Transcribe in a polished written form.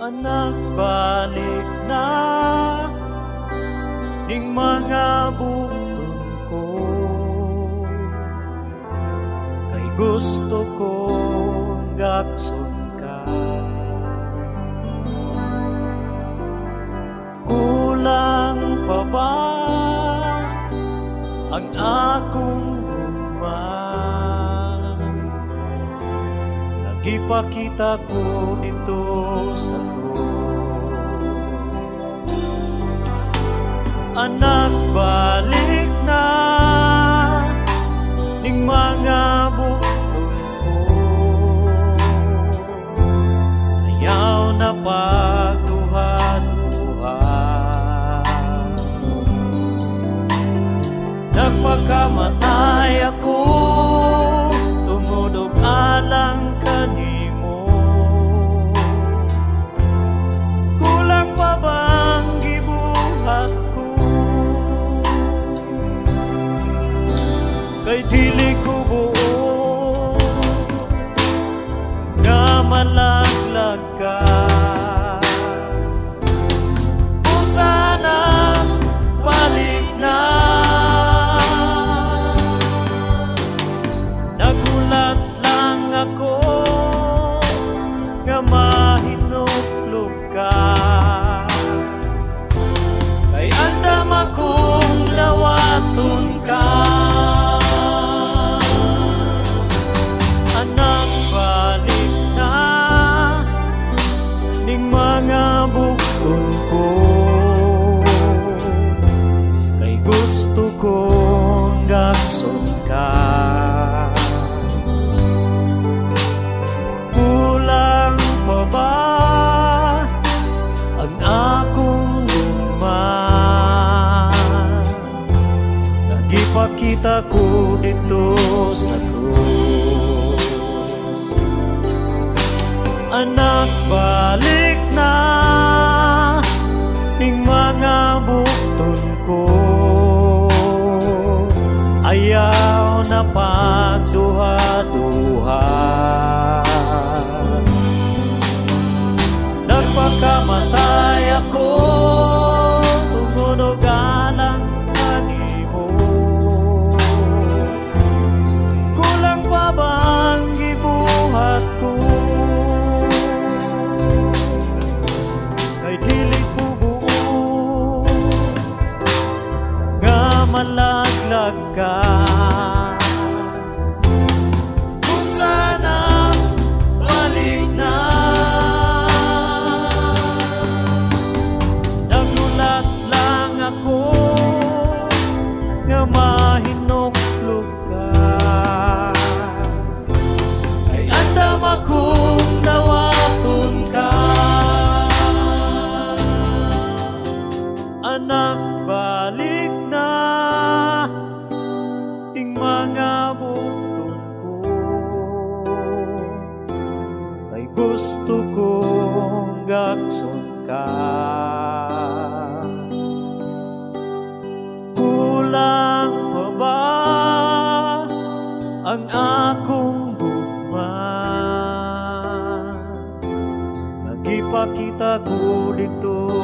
Anak, balik na ning mga button ko, kay gusto kong gakson ka. Kulang pa ba ang akong gugma? Nagipakita ko dito sa anak, balik na ning mga button ko, ayaw na pagduha-duha. Nagpakamatay ako tungod og alang kanimo. Kulang pa bang gibuhat ko? Kay dili ko buo nga malaglag ka. O sana balik na. Nagulat lang ako nga mahinuklog ka. Kay andam akong lawaton ka. Mga bukton ko, kay gusto kong gakson ka. Kulang pa ba ang akong luma? Nagipakita ko dito sa krus. Anak, balik na ning mga bukton ko, ayaw na pagduha-duha. Nagpakamatay ako tungod og alang kanimo. Kulang pa bang gibuhat ko? Dili ko buo nga malaglag ka. Kung sana balik na. Nagulat lang ako nga mahinuklog ka. Kay andam akong nawaton ka. Anak, balik na ing mga bukton ko, kay gusto kong gakson ka. Kulang pa ba ang akong gugma? Nagipakita ko dito